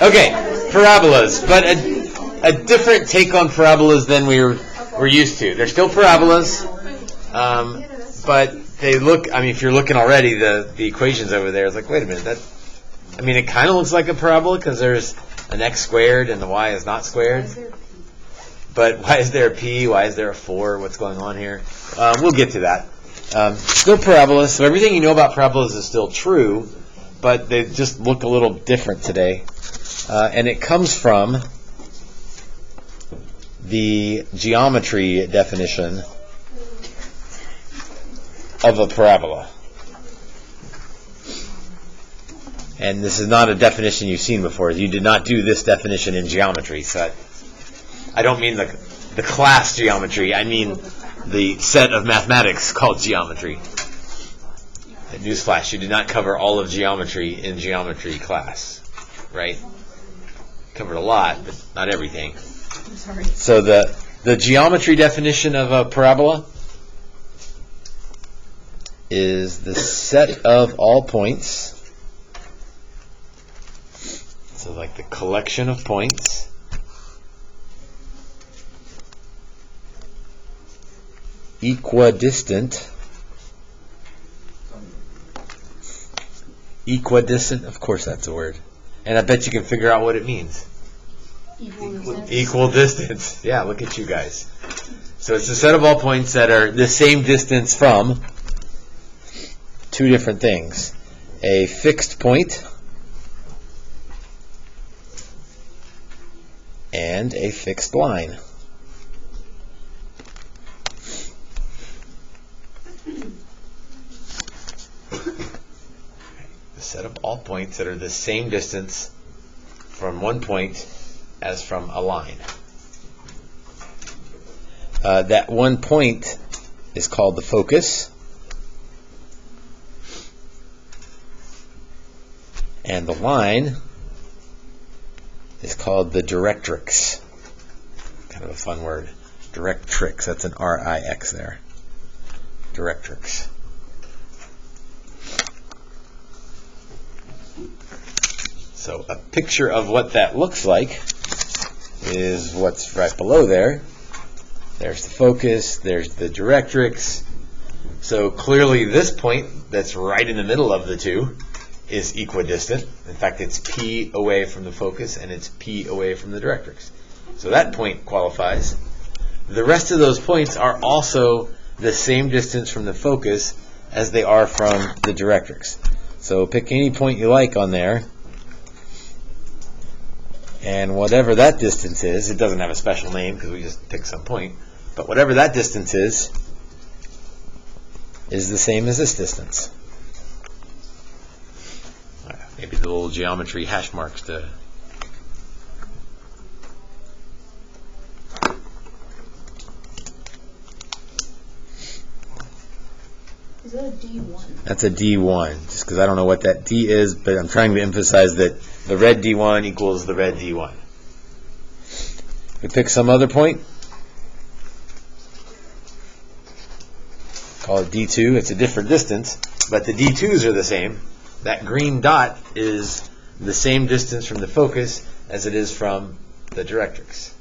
Okay, parabolas, but a different take on parabolas than we're used to. They're still parabolas, but they look, I mean, if you're looking already, the equations over there, it's like, wait a minute, it kind of looks like a parabola because there's an x squared and the y is not squared. But why is there a p? Why is there a 4? What's going on here? We'll get to that. Still parabolas, so everything you know about parabolas is still true, but they just look a little different today. And it comes from the geometry definition of a parabola. And this is not a definition you've seen before. You did not do this definition in geometry. So I don't mean the class geometry. I mean the set of mathematics called geometry. Newsflash, you did not cover all of geometry in geometry class, right? Covered a lot, but not everything. I'm sorry. So the geometry definition of a parabola is the set of all points. So like the collection of points equidistant, of course that's a word. And I bet you can figure out what it means. Equal distance. Yeah, look at you guys. So it's a set of all points that are the same distance from two different things. A fixed point and a fixed line. The set of all points that are the same distance from one point as from a line. That one point is called the focus, and the line is called the directrix. Kind of a fun word. Directrix. That's an R-I-X there. Directrix. So a picture of what that looks like is what's right below there. There's the focus, there's the directrix. So clearly this point that's right in the middle of the two is equidistant. In fact, it's P away from the focus and it's P away from the directrix. So that point qualifies. The rest of those points are also the same distance from the focus as they are from the directrix. So pick any point you like on there, and whatever that distance is, it doesn't have a special name because we just picked some point, but whatever that distance is the same as this distance. Maybe the little geometry hash marks to... Is that a D1? That's a D1, just because I don't know what that D is, but I'm trying to emphasize that the red D1 equals the red D1. We pick some other point. Call it D2. It's a different distance, but the D2s are the same. That green dot is the same distance from the focus as it is from the directrix.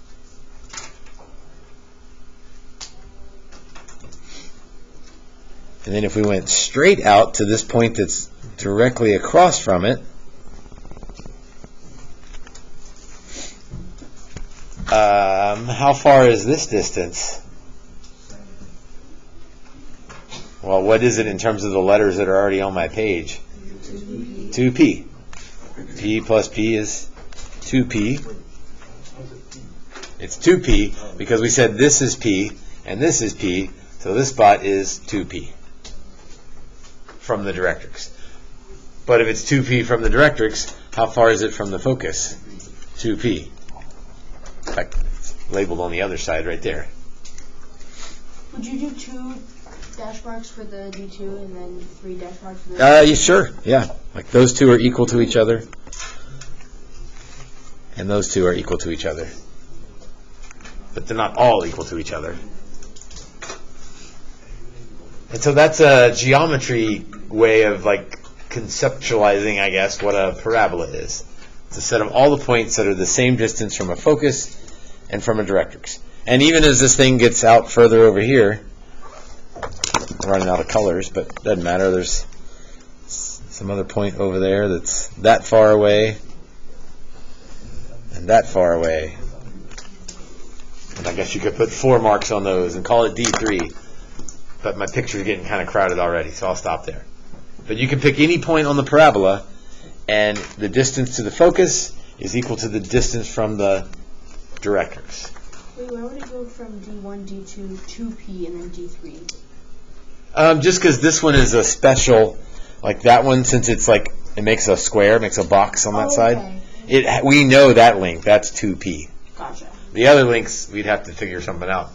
And then if we went straight out to this point that's directly across from it, how far is this distance? Well, what is it in terms of the letters that are already on my page? 2p. P plus p is 2p. It's 2p because we said this is p and this is p, so this spot is 2p from the directrix. But if it's 2p from the directrix, how far is it from the focus? 2p. In fact, it's labeled on the other side right there. Would you do 2 dash marks for the D2 and then 3 dash marks for the Sure, yeah. Like those two are equal to each other. And those two are equal to each other. But they're not all equal to each other. And so that's a geometry way of like conceptualizing, I guess, what a parabola is. It's a set of all the points that are the same distance from a focus and from a directrix. And even as this thing gets out further over here, I'm running out of colors, but it doesn't matter. There's some other point over there that's that far away and that far away. And I guess you could put 4 marks on those and call it D3. But my picture's getting kind of crowded already, so I'll stop there. But you can pick any point on the parabola, and the distance to the focus is equal to the distance from the directrix. Wait, why would it go from D1, D2, 2P, and then D3? Just because this one is a special, like that one, since it's like, it makes a square, makes a box on that side. We know that length, that's 2P. Gotcha. The other links, we'd have to figure something out.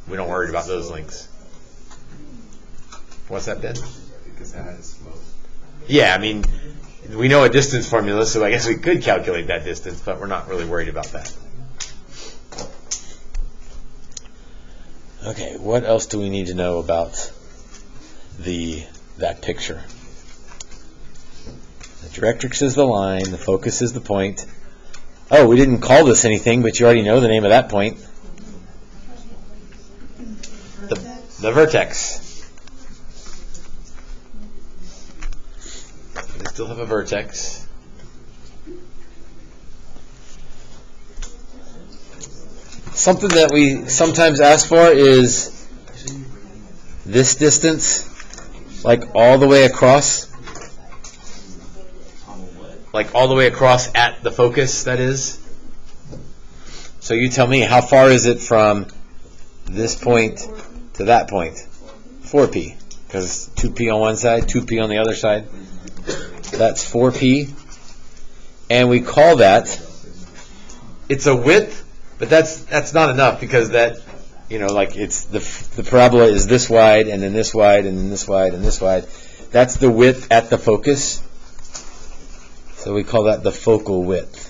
We don't worry about those links. What's that, Ben? Because that is slope. Yeah, I mean, we know a distance formula, so I guess we could calculate that distance, but we're not really worried about that. Okay, what else do we need to know about that picture? The directrix is the line, the focus is the point. Oh, we didn't call this anything, but you already know the name of that point. The vertex. We still have a vertex. Something that we sometimes ask for is this distance, like all the way across. Like all the way across at the focus, that is. So you tell me, how far is it from this point to that point? 4P. Because 2P on one side, 2P on the other side. That's 4P. And we call that, it's a width, but that's not enough, because that, like it's the parabola is this wide, and then this wide, and then this wide, and this wide. That's the width at the focus. So we call that the focal width.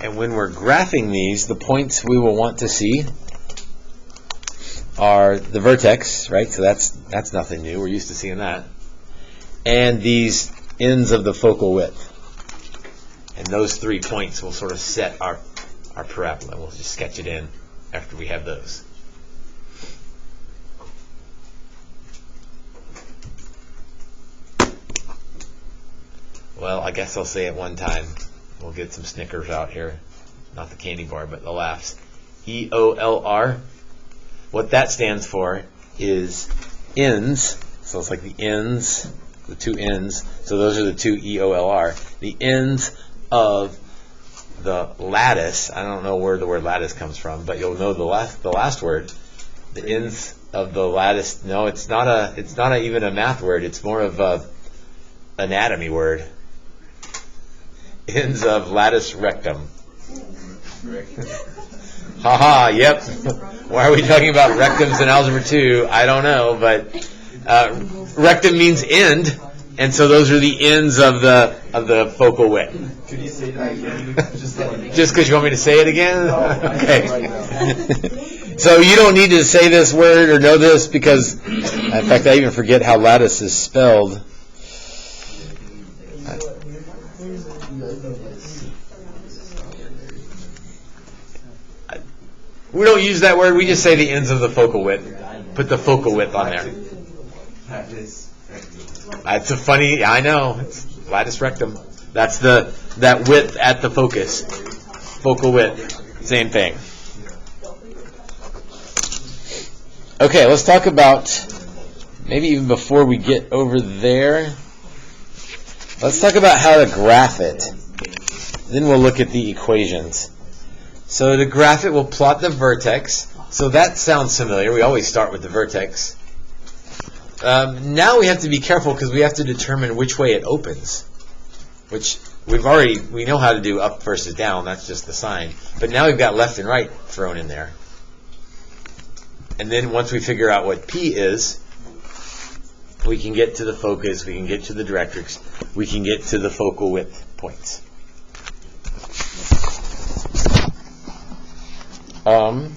And when we're graphing these, the points we will want to see are the vertex, right? So that's nothing new. We're used to seeing that. And these ends of the focal width. And those 3 points will sort of set our parabola. We'll just sketch it in after we have those. Well, I guess I'll say it one time. We'll get some Snickers out here. Not the candy bar, but the laughs. EOLR. What that stands for is ends. So it's like the ends, the 2 ends. So those are the 2 EOLR. The ends of the lattice. I don't know where the word lattice comes from, but you'll know the last word. The ends of the lattice. No, it's not even a math word. It's more of a anatomy word. Ends of lattice rectum. Haha, yep. Why are we talking about rectums in Algebra 2? I don't know, but rectum means end, and so those are the ends of the focal width. Could you say that again? Just because you want me to say it again? Okay. So you don't need to say this word or know this, because, in fact, I even forget how lattice is spelled. We don't use that word. We just say the ends of the focal width. Put the focal width on there. That's a funny. I know. It's lattice rectum. That's that width at the focus. Focal width. Same thing. Okay, let's talk about, maybe even before we get over there, let's talk about how to graph it. Then we'll look at the equations. So to graph it, we'll plot the vertex. So that sounds familiar. We always start with the vertex. Now we have to be careful, because we have to determine which way it opens. Which we know how to do up versus down. That's just the sign. But now we've got left and right thrown in there. And then once we figure out what P is, we can get to the focus, we can get to the directrix, we can get to the focal width points. The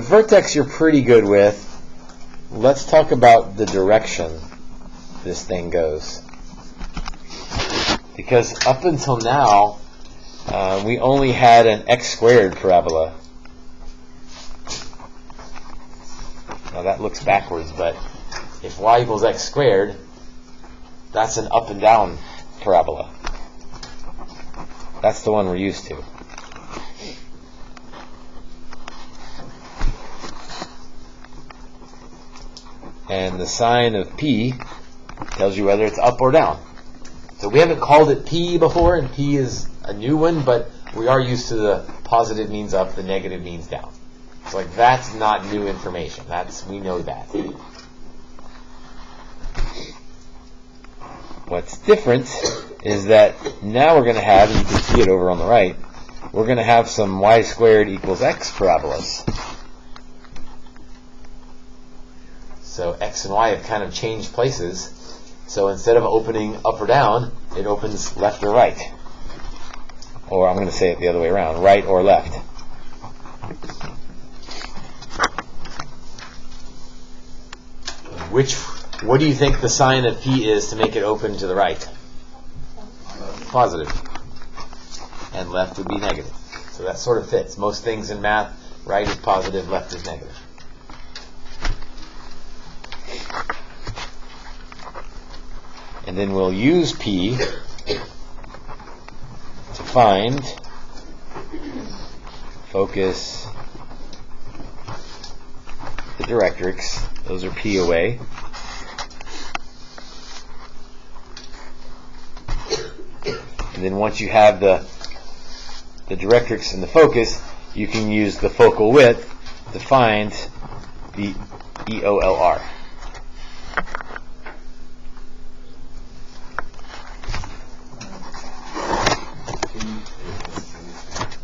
vertex you're pretty good with. Let's talk about the direction this thing goes. Because up until now, we only had an x squared parabola. Now that looks backwards, but if y equals x squared, that's an up and down parabola. That's the one we're used to. And the sign of P tells you whether it's up or down. So we haven't called it P before, and P is a new one, but we are used to the positive means up, the negative means down. So like that's not new information. We know that. What's different is that now we're going to have, and you can see it over on the right, we're going to have some y squared equals x parabolas. So x and y have kind of changed places. So instead of opening up or down, it opens left or right. Or I'm going to say it the other way around, right or left. What do you think the sign of P is to make it open to the right? Positive. And left would be negative. So that sort of fits. Most things in math, right is positive, left is negative. And then we'll use P to find focus, the directrix. Those are P away. And then once you have the directrix and the focus, you can use the focal width to find the EOLR.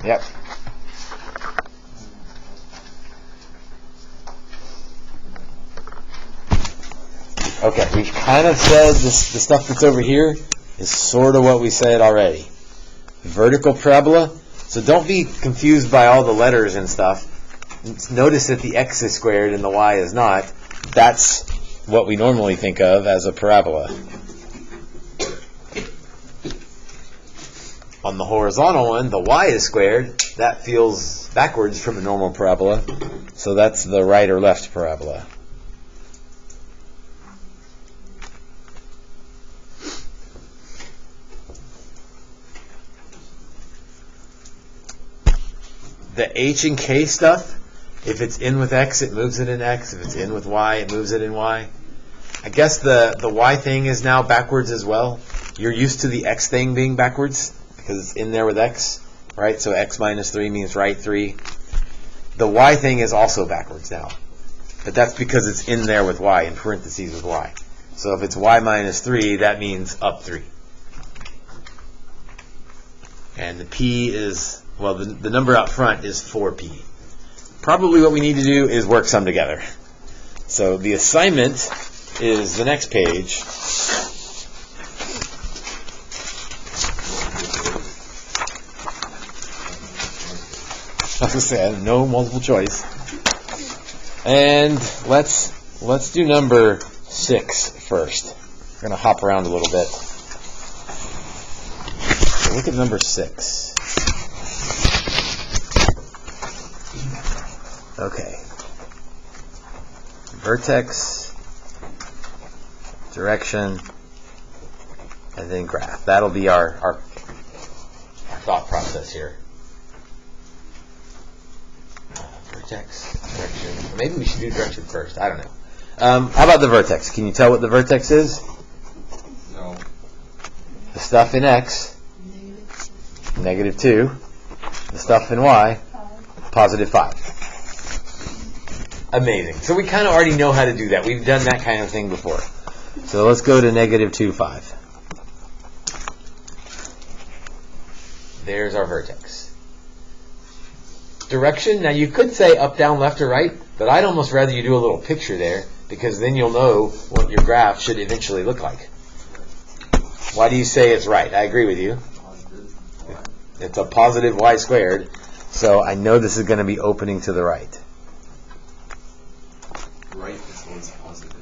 Yep. Okay, we've kind of said the stuff that's over here is sort of what we said already. Vertical parabola. So don't be confused by all the letters and stuff. Notice that the x is squared and the y is not. That's what we normally think of as a parabola. On the horizontal one, the y is squared. That feels backwards from a normal parabola. So that's the right or left parabola. The h and k stuff, if it's in with x, it moves it in x. If it's in with y, it moves it in y. I guess the y thing is now backwards as well. You're used to the x thing being backwards because it's in there with x, right? So x minus 3 means right 3. The y thing is also backwards now. But that's because it's in there with y, in parentheses with y. So if it's y minus 3, that means up 3. And the p is, well, the number out front is 4p. Probably what we need to do is work some together. So the assignment is the next page. I was going to say, no multiple choice. And let's do number 6 first. We're going to hop around a little bit. So look at number 6. Okay. Vertex, direction, and then graph. That'll be our thought process here. Vertex, direction. Maybe we should do direction first. I don't know. How about the vertex? Can you tell what the vertex is? No. The stuff in x, negative 2. The stuff in y, positive 5. Amazing. So we kind of already know how to do that. We've done that kind of thing before. So let's go to negative 2, 5. There's our vertex. Direction, now you could say up, down, left, or right, but I'd almost rather you do a little picture there, because then you'll know what your graph should eventually look like. Why do you say it's right? I agree with you. It's a positive y squared. So I know this is going to be opening to the right. Right is always positive.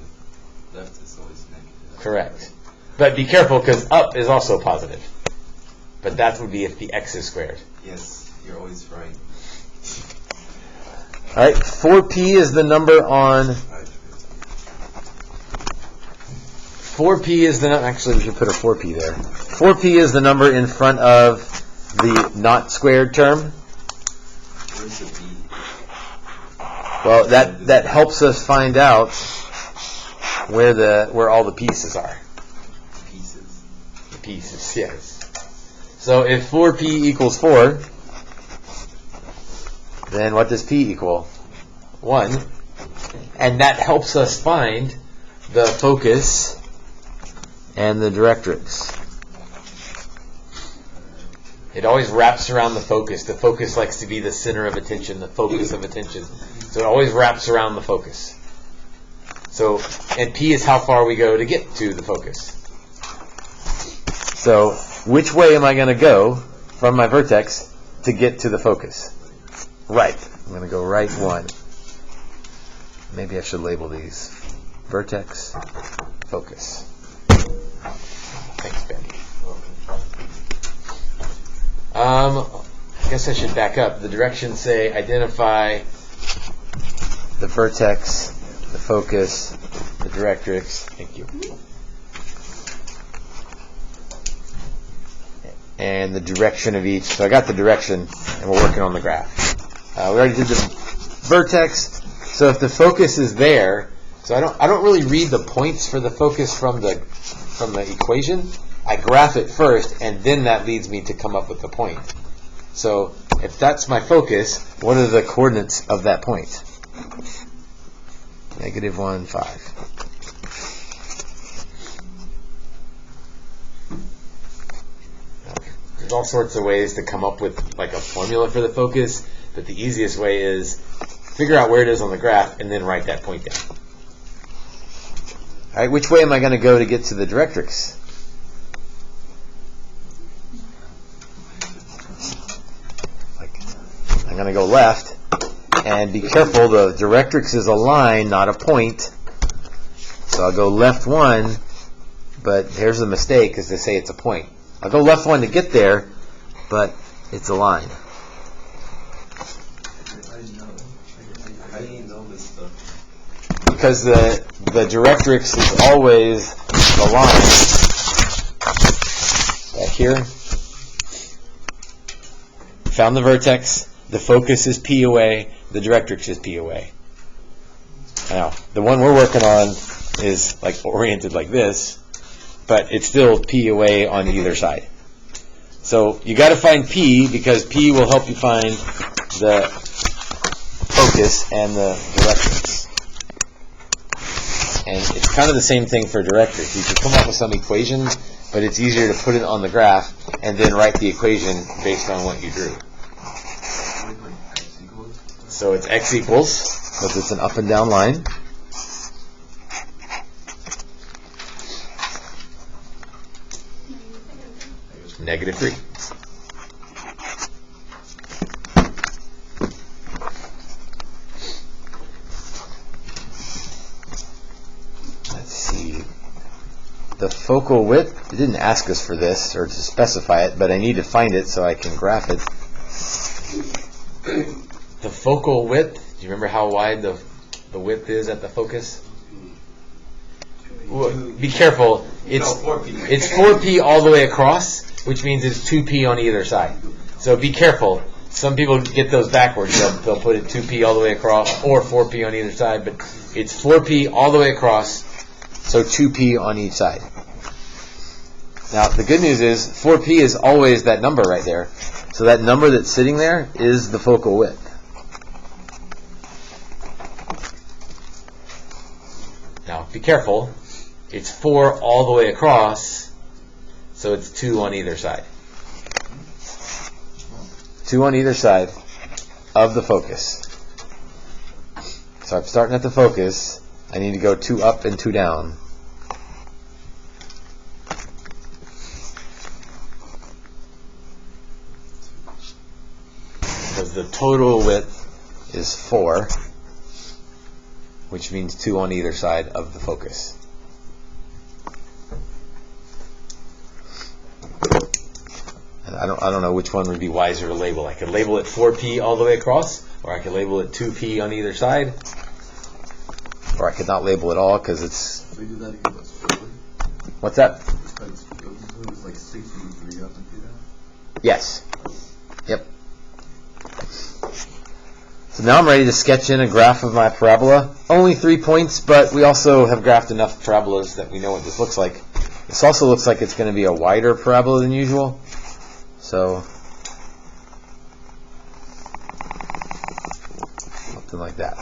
Left is always negative. Correct. But be careful, because up is also positive. But that would be if the x is squared. Yes, you're always right. All right, 4p is the number on... 4p is the number... Actually, we should put a 4p there. 4p is the number in front of the not squared term. Where's the B? Well, that helps us find out where all the pieces are. Pieces. The pieces, yes. So if 4p equals 4, then what does p equal? 1. And that helps us find the focus and the directrix. It always wraps around the focus. The focus likes to be the center of attention, the focus of attention. So it always wraps around the focus. So, and p is how far we go to get to the focus. So, which way am I going to go from my vertex to get to the focus? Right. I'm going to go right 1. Maybe I should label these. Vertex, focus. Thanks, Ben. I guess I should back up. The directions say identify the vertex, the focus, the directrix. Thank you. And the direction of each. So I got the direction, and we're working on the graph. We already did the vertex. So if the focus is there, so I don't really read the points for the focus from the equation. I graph it first, and then that leads me to come up with the point. So if that's my focus, what are the coordinates of that point? -1, 5. There's all sorts of ways to come up with like a formula for the focus, but the easiest way is figure out where it is on the graph and then write that point down. All right, which way am I going to go to get to the directrix? I'm going to go left, and be careful, the directrix is a line, not a point. So I'll go left 1, but here's the mistake, because they say it's a point. I'll go left 1 to get there, but it's a line. How do you know this stuff? Because the directrix is always the line. Back here. Found the vertex. The focus is P away. The directrix is P away. Now, the one we're working on is like oriented like this, but it's still P away on either side. So you got to find P, because P will help you find the focus and the directrix. And it's kind of the same thing for directrix. You can come up with some equation, but it's easier to put it on the graph and then write the equation based on what you drew. So it's x equals, because it's an up and down line. -3. Let's see. The focal width, it didn't ask us for this or to specify it, but I need to find it so I can graph it. The focal width, do you remember how wide the width is at the focus? Be careful. It's 4p all the way across, which means it's 2p on either side. So be careful. Some people get those backwards. They'll put it 2p all the way across or 4p on either side, but it's 4p all the way across, so 2p on each side. Now, the good news is 4p is always that number right there. So that number that's sitting there is the focal width. Now, be careful. It's 4 all the way across, so it's 2 on either side. 2 on either side of the focus. So I'm starting at the focus. I need to go 2 up and 2 down. Because the total width is 4, which means 2 on either side of the focus. And I don't know which one would be wiser to label. I could label it 4p all the way across, or I could label it 2p on either side, or I could not label it all because it's. We did that again, that's forward. What's that? It was like 63 up and through that. Yes. Yep. So now I'm ready to sketch in a graph of my parabola. Only 3 points, but we also have graphed enough parabolas that we know what this looks like. This also looks like it's going to be a wider parabola than usual. So, something like that.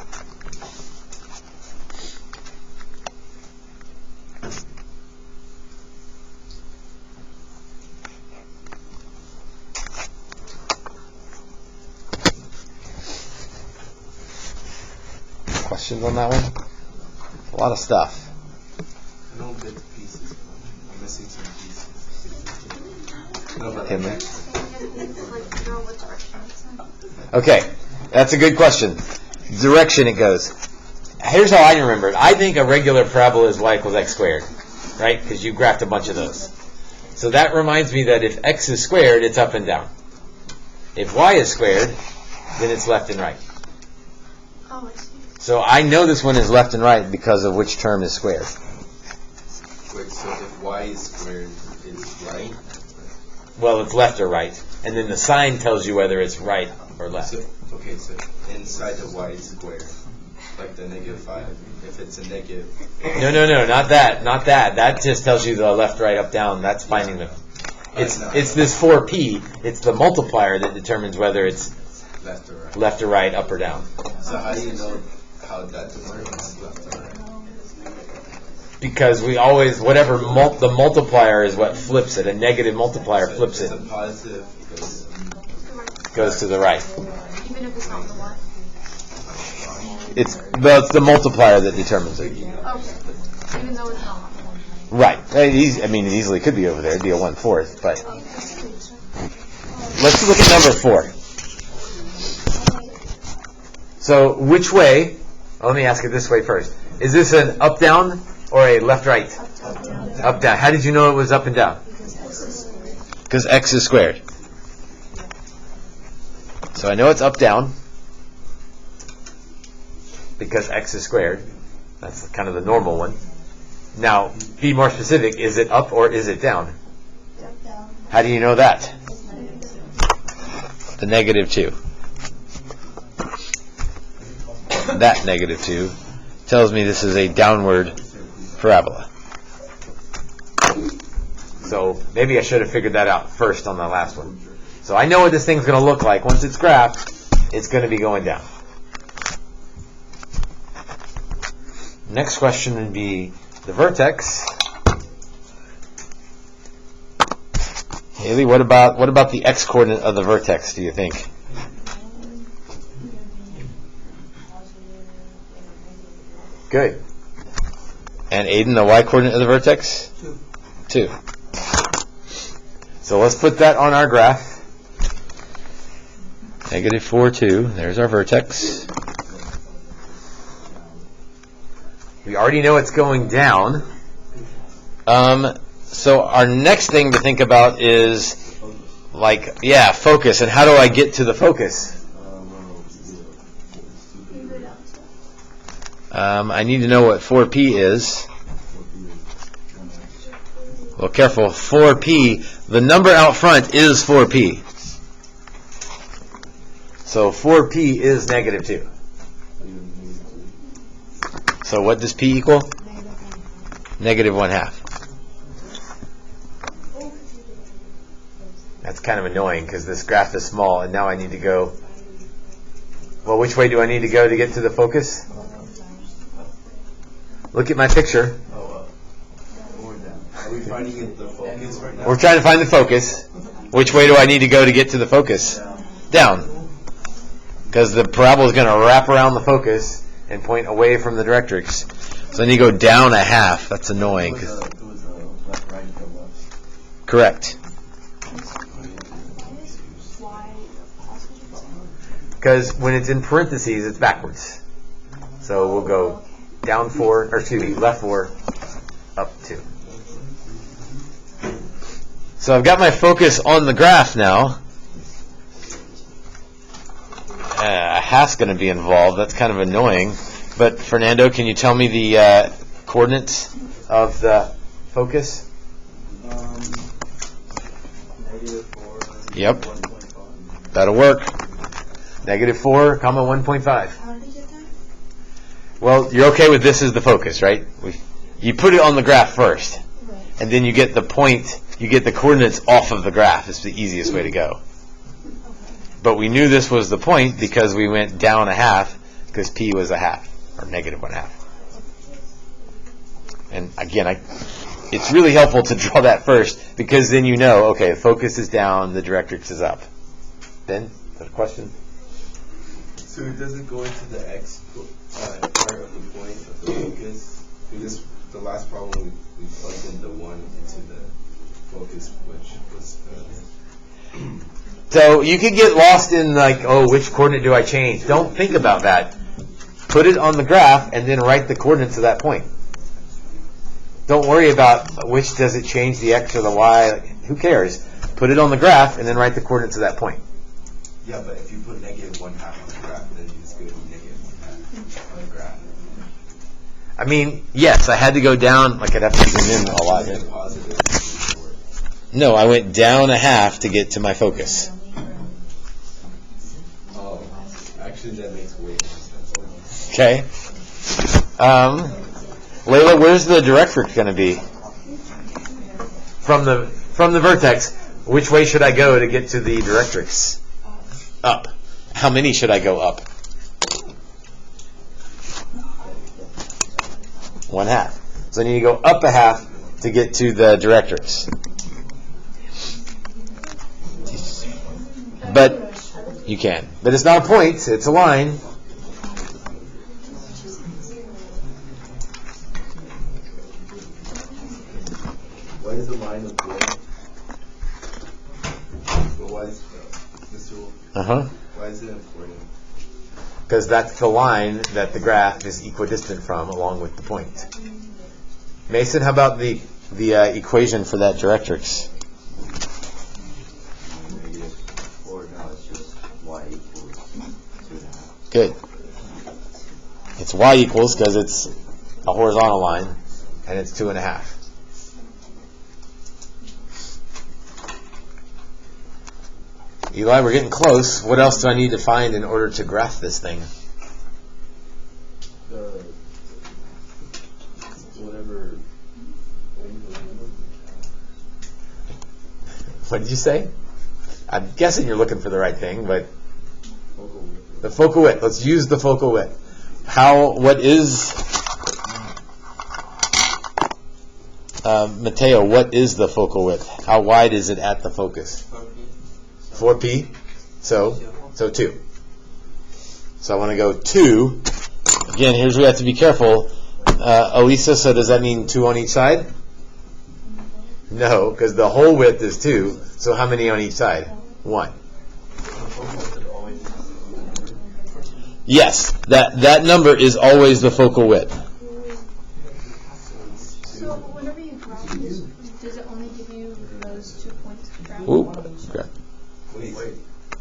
Questions on that one? A lot of stuff. I don't get the pieces. I'm missing some pieces. No, but Him. Like, Okay, that's a good question. Direction it goes. Here's how I remember it. I think a regular parabola is y equals x squared, right? Because you graphed a bunch of those. So that reminds me that if x is squared, it's up and down. If y is squared, then it's left and right. Oh, I see. So I know this one is left and right because of which term is squared. Wait, so if y is squared, it's right? Well, it's left or right. And then the sign tells you whether it's right or left. So, okay, so inside the y square, like the -5, if it's a negative. No, not that. That just tells you the left, right, up, down. That's finding the. It's this 4p. It's the multiplier that determines whether it's Left or right. up or down. So how do you know how that determines left or right? Because we always, whatever the multiplier is what flips it. A negative multiplier So flips if it. it's a positive, Goes to the right. Even if it's not the one. It's the multiplier that determines it. Okay. Even though it's not the one. Right. It easily could be over there. It'd be a 1/4. But let's look at number 4. So which way? Let me ask it this way first. Is this an up-down or a left-right? Up-down. How did you know it was up and down? Because x is squared. So I know it's up-down because x is squared. That's kind of the normal one. Now, be more specific. Is it up or is it down? How do you know that? The -2. That -2 tells me this is a downward parabola. So maybe I should have figured that out first on the last one. So I know what this thing's going to look like. Once it's graphed, it's going to be going down. Next question would be the vertex. Haley, what about the x-coordinate of the vertex, do you think? Good. And Aiden, the y-coordinate of the vertex? 2. So let's put that on our graph. -4, 2. There's our vertex. We already know it's going down. So our next thing to think about is, focus. And how do I get to the focus? I need to know what 4p is. Well, careful. 4p, the number out front is 4p. So 4p is -2. So what does p equal? -1/2. That's kind of annoying because this graph is small and now I need to go. Well, which way do I need to go to get to the focus? Look at my picture. Are we finding the focus right now? We're trying to find the focus. Which way do I need to go to get to the focus? Down. Because the parabola is going to wrap around the focus and point away from the directrix. So I need to go down 1/2. That's annoying. It was a left, right, go left. Correct. Because when it's in parentheses, it's backwards. So we'll go down 4, or excuse me, left 4, up 2. So I've got my focus on the graph now. A half's going to be involved. That's kind of annoying. But Fernando, can you tell me the coordinates of the focus? -4. Yep. 1.5. That'll work. -4, comma 1.5. How did I get that? Well, you're okay with this as the focus, right? You put it on the graph first, Right. and then you get the point, you get the coordinates off of the graph. It's the easiest way to go. But we knew this was the point because we went down a half, because P was a half, or -1/2. And again, it's really helpful to draw that first, because then you know, okay, the focus is down, the directrix is up. Ben, is that a question? So it doesn't go into the x part of the point of the focus. Because the last problem we plugged in the 1 into the focus, which was. So you could get lost in like, oh, which coordinate do I change? Don't think about that. Put it on the graph and then write the coordinates of that point. Don't worry about which does it change, the x or the y. Who cares? Put it on the graph and then write the coordinates of that point. Yeah, but if you put -1/2 on the graph, then it's going to be -1/2 on the graph. I mean, yes, I had to go down, like I'd have to zoom in a lot here. Then positive. No, I went down a half to get to my focus. Oh, actually that makes way more sense. Okay. Layla, where's the directrix going to be? From the vertex, which way should I go to get to the directrix? Up. How many should I go up? 1/2. So I need to go up a half to get to the directrix. But you can. But it's not a point, it's a line. Why is the line important? But why is Mr. Uh-huh. Why is it important? Because that's the line that the graph is equidistant from, along with the point. Mason, how about the equation for that directrix? -4. Now it's just y equals 2.5. Good. It's y equals because it's a horizontal line, and it's 2.5. Eli, we're getting close. What else do I need to find in order to graph this thing? Whatever. What did you say? I'm guessing you're looking for the right thing, but Focal width. the focal width. Let's use the focal width. What is, Mateo, what is the focal width? How wide is it at the focus? 4p? So 2. So I want to go 2. Again, here's where we have to be careful. Elisa, so does that mean 2 on each side? No, because the whole width is 2. So how many on each side? 1. Yes, that number is always the focal width. So whenever you graph this, does it only give you those 2 points to graph? Oop, okay. Wait.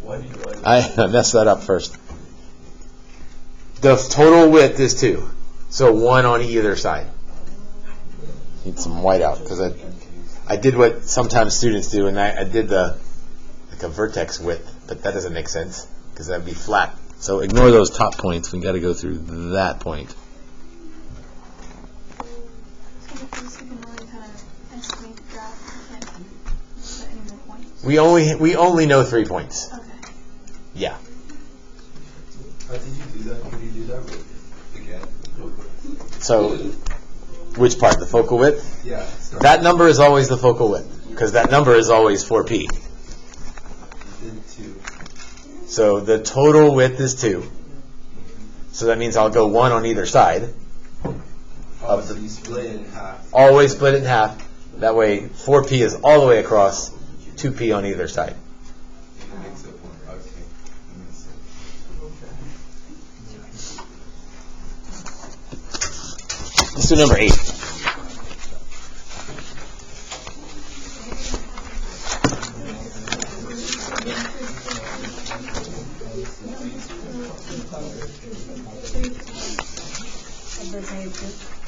Why do you I messed that up first. The total width is 2. So 1 on either side. Need some white out because I did what sometimes students do, and I did like a vertex width, but that doesn't make sense because that would be flat. So ignore those top points. We got to go through that point. So because you can really kind of estimate the graph, you can't set any more points. We only know 3 points. Okay. Yeah. How did you do that? Could you do that again? Real quick. So which part? The focal width? Yeah. That number is always the focal width because that number is always 4p. You did 2. So the total width is 2. So that means I'll go 1 on either side. Oh, so you split it in half. Always split it in half. That way 4p is all the way across, 2p on either side. That makes it 1. Okay. That makes sense. Let's do number 8.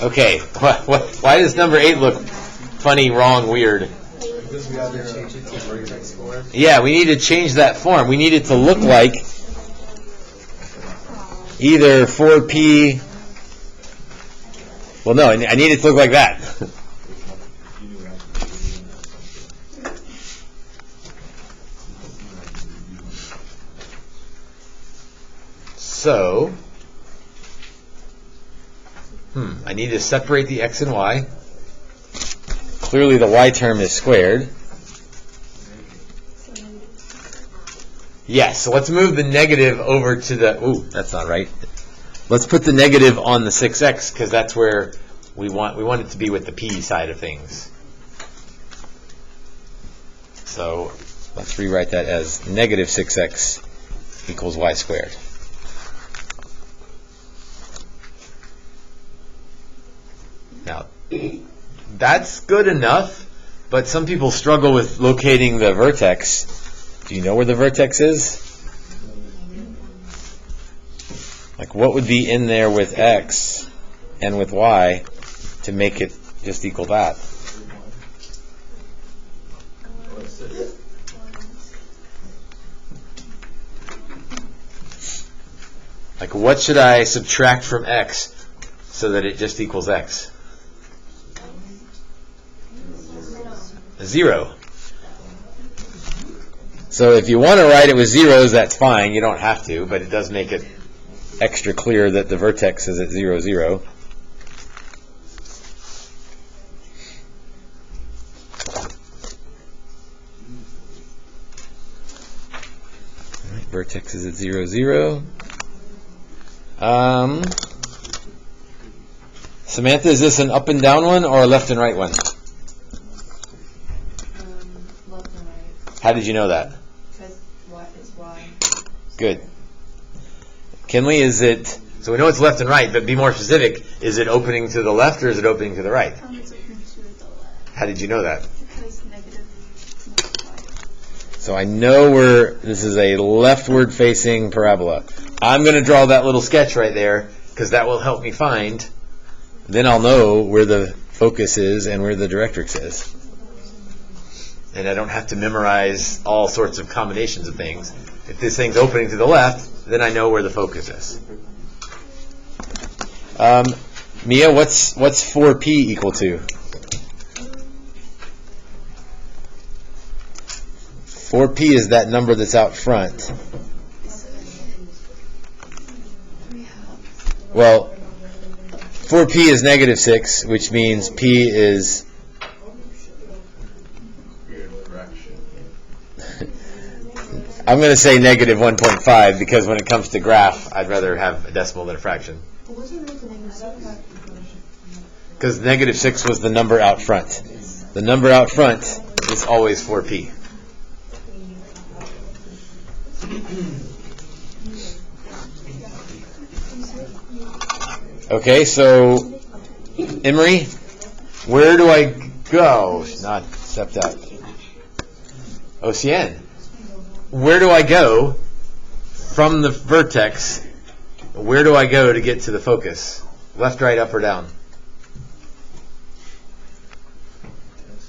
Okay, why does number 8 look funny, wrong, weird? Because we have to change it to vertex form. Yeah, we need to change that form. We need it to look like either 4p. Well, no, I need it to look like that. So, I need to separate the x and y. Clearly the y term is squared. Yes, so let's move the negative over to the, ooh, that's not right. Let's put the negative on the 6x because that's where we want it to be with the p side of things. So let's rewrite that as negative 6x equals y squared. Now, that's good enough, but some people struggle with locating the vertex. Do you know where the vertex is? Like, what would be in there with x and with y to make it just equal that? Like, what should I subtract from x so that it just equals x? 0. So if you want to write it with zeros, that's fine. You don't have to, but it does make it extra clear that the vertex is at 0, 0. Right, vertex is at 0, 0. Samantha, is this an up and down one or a left and right one? Left and right. How did you know that? Because it's y. Good. Kinley, is it, so we know it's left and right, but be more specific, is it opening to the left or is it opening to the right? It's opening to the left. How did you know that? Because negative multiplied. So I know this is a leftward facing parabola. I'm going to draw that little sketch right there because that will help me find. Then I'll know where the focus is and where the directrix is. And I don't have to memorize all sorts of combinations of things. If this thing's opening to the left, then I know where the focus is. Mia, what's 4p equal to? 4p is that number that's out front. Well, 4p is negative 6, which means p is... I'm going to say negative 1.5 because when it comes to graph, I'd rather have a decimal than a fraction. Because negative 6 was the number out front. The number out front is always 4p. Okay, so Emery, where do I go? Not stepped up. OCN. Where do I go from the vertex? Where do I go to get to the focus? Left, right, up, or down?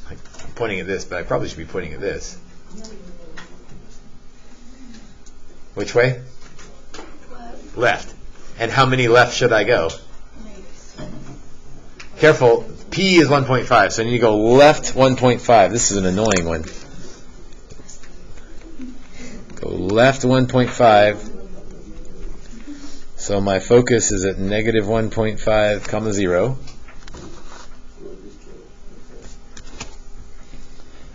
I'm pointing at this, but I probably should be pointing at this. Which way? Left. And how many left should I go? Careful, P is 1.5, so I need to go left 1.5. This is an annoying one. Go left 1.5. So my focus is at negative 1.5, comma 0.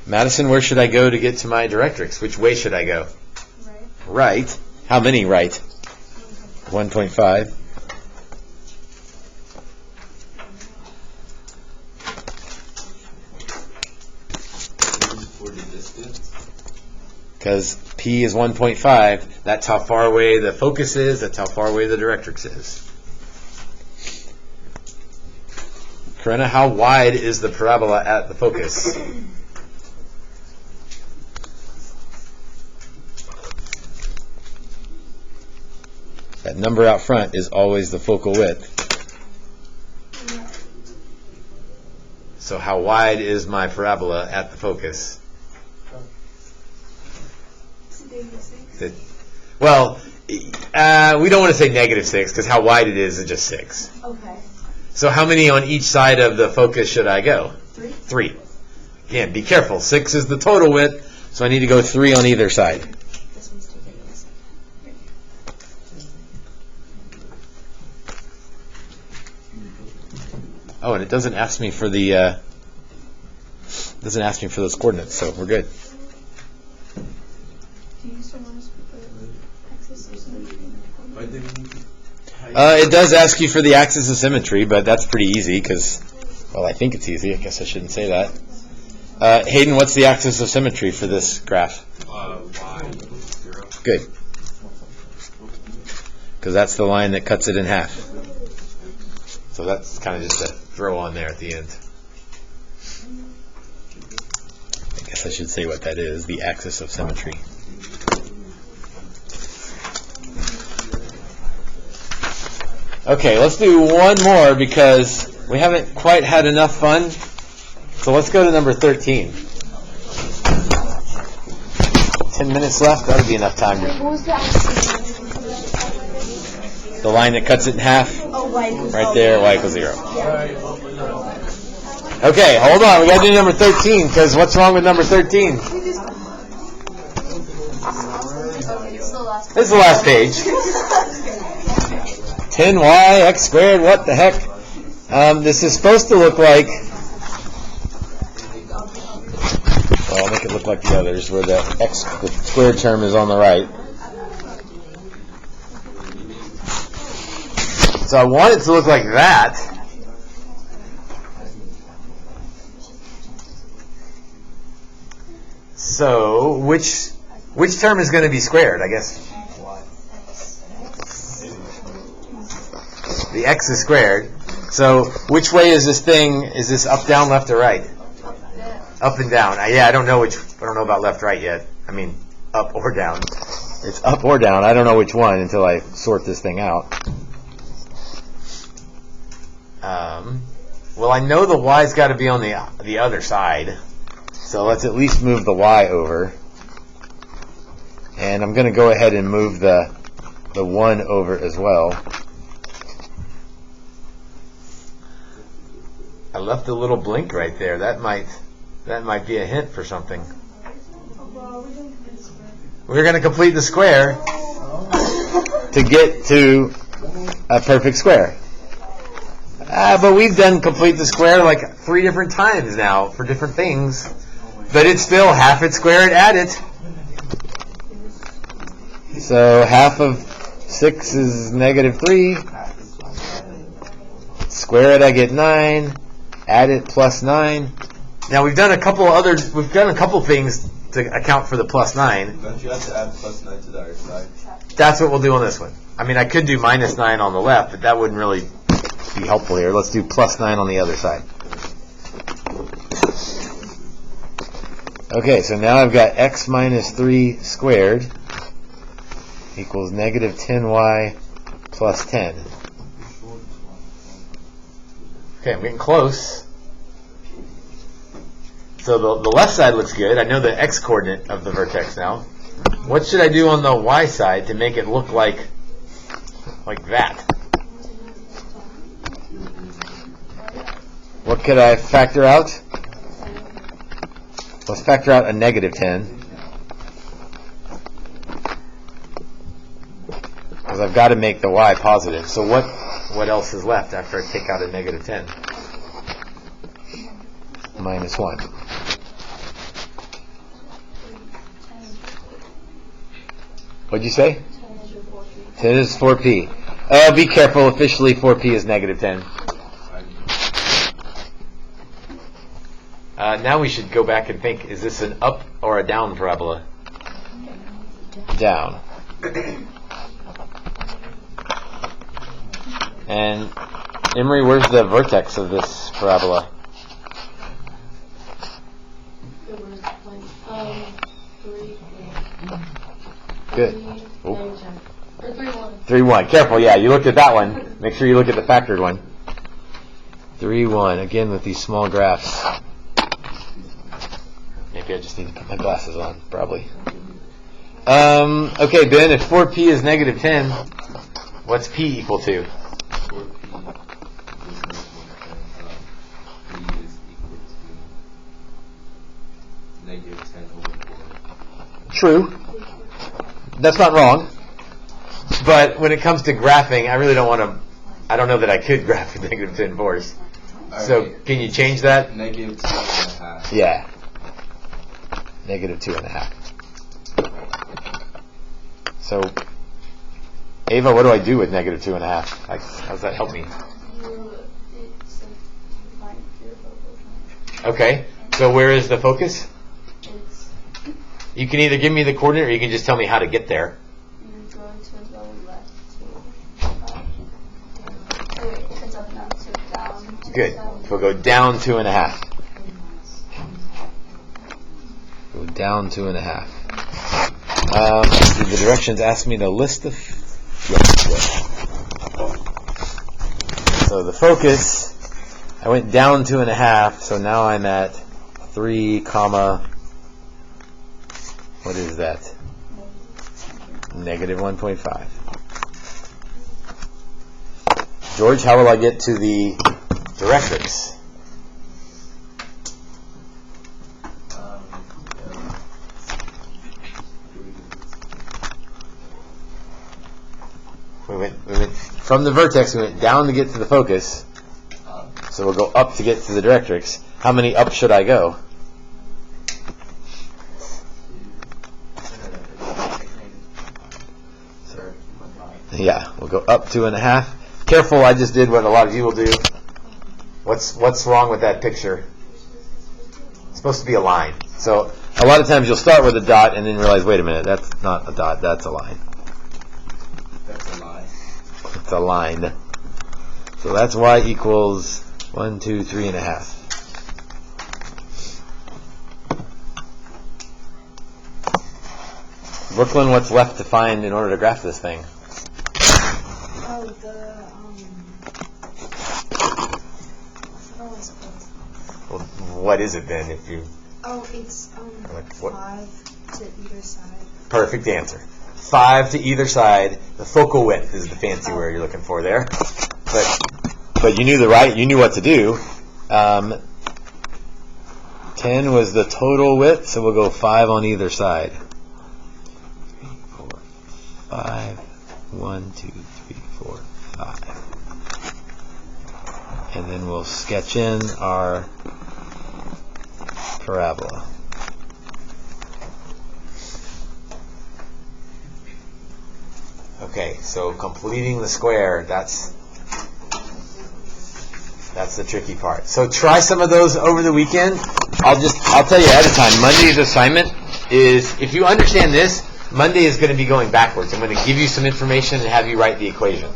Madison, where should I go to get to my directrix? Which way should I go? Right. How many right? 1.5. For the distance. Because P is 1.5, that's how far away the focus is, that's how far away the directrix is. Corinna, how wide is the parabola at the focus? That number out front is always the focal width. So how wide is my parabola at the focus? Well, we don't want to say -6 because how wide it is just 6. Okay. So how many on each side of the focus should I go? 3. 3. Again, be careful. 6 is the total width, so I need to go 3 on either side. This one's too big. Oh, and it doesn't ask me for the those coordinates, so we're good. Do you still want us to put the axis of symmetry? Why did we need to It does ask you for the axis of symmetry, but that's pretty easy because, well, I think it's easy. I guess I shouldn't say that. Hayden, what's the axis of symmetry for this graph? y 0. Good. Because that's the line that cuts it in half. So that's kind of just a throw on there at the end. I guess I should say what that is, the axis of symmetry. Okay, let's do one more because we haven't quite had enough fun. So let's go to number 13. 10 minutes left, that'll be enough time. What was the axis? The line that cuts it in half, Oh, y equals right there, y equals 0. Yeah. Okay, hold on, we gotta do number 13, because what's wrong with number 13? Okay, it's the last This is the last page. 10y x squared, what the heck? This is supposed to look like, well, I'll make it look like the others, where the squared term is on the right. So I want it to look like that. So which term is going to be squared, I guess? The x is squared. So which way is this thing? Is this up, down, left, or right? Up and down. Yeah, I don't know about left, right yet. I mean, up or down. It's up or down. I don't know which one until I sort this thing out. Well, I know the y's got to be on the other side. So let's at least move the y over. And I'm going to go ahead and move the 1 over as well. I left a little blink right there. That might be a hint for something. We're going to complete the square to get to a perfect square. But we've done complete the square like 3 different times now for different things. But it's still half it, square it, add it. So half of 6 is -3. Square it, I get 9. Add it, plus 9. Now we've done a couple things to account for the plus 9. Don't you have to add plus 9 to the other side? That's what we'll do on this one. I mean, I could do minus 9 on the left, but that wouldn't really be helpful here. Let's do plus 9 on the other side. Okay, so now I've got x minus 3 squared equals -10y plus 10. Okay, I'm getting close. So the left side looks good. I know the x coordinate of the vertex now. What should I do on the y side to make it look like that? What could I factor out? Let's factor out a -10. Because I've got to make the y positive. So what else is left after I take out a -10? Minus 1. What'd you say? 10 is 4p. Be careful, officially 4p is -10. Now we should go back and think, is this an up or a down parabola? Down. And Emery, where's the vertex of this parabola? It was like, 3. Good. 3, Oh. 9, 10. Or 3, 1. 3, 1. Careful, yeah, you looked at that one. Make sure you look at the factored one. 3, 1. Again with these small graphs. Maybe I just need to put my glasses on, probably. Okay, Ben, if 4p is negative 10, what's p equal to? 4p is p is equal to negative 10 over 4. True. That's not wrong. But when it comes to graphing, I really don't want to, I don't know that I could graph with negative 10 fours. So Alright, can you change that? negative 2.5. Yeah. Negative 2.5. So, Ava, what do I do with negative 2.5? How does that help me? It's find your focus. Okay. So where is the focus? It's, You can either give me the coordinate or you can just tell me how to get there. you're going to go left to, oh wait, if it's up and down, so down to Good. south. So we'll go down 2.5. Go down 2.5. Did the directions ask me to list the... Yes. So the focus, I went down 2.5, so now I'm at 3, comma, what is that? Negative 1.5. George, how will I get to the directrix? We went from the vertex, we went down to get to the focus. So we'll go up to get to the directrix. How many up should I go? Yeah, we'll go up 2.5. Careful, I just did what a lot of you will do. What's wrong with that picture? It's supposed to be a line. So a lot of times you'll start with a dot and then realize, wait a minute, that's not a dot, that's a line. That's a lie. It's a line. So that's y equals 1, 2, 3.5. Brooklyn, what's left to find in order to graph this thing? Oh, oh, it's Well, what is it then? If you it's Like what? 5 to either side. perfect answer, 5 to either side. The focal width is the fancy word you're looking for there. But you knew what to do. 10 was the total width, so we'll go 5 on either side. 3, 4, 5. 1, 2, 3, 4, 5. And then we'll sketch in our parabola. Okay, so completing the square, that's the tricky part. So try some of those over the weekend. I'll tell you ahead of time, Monday's assignment is, if you understand this, Monday is going to be going backwards. I'm going to give you some information and have you write the equation.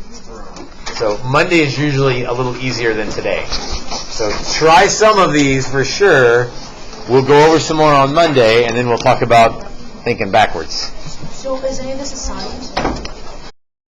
So Monday is usually a little easier than today. So try some of these for sure. We'll go over some more on Monday, and then we'll talk about thinking backwards. So is any of this assigned?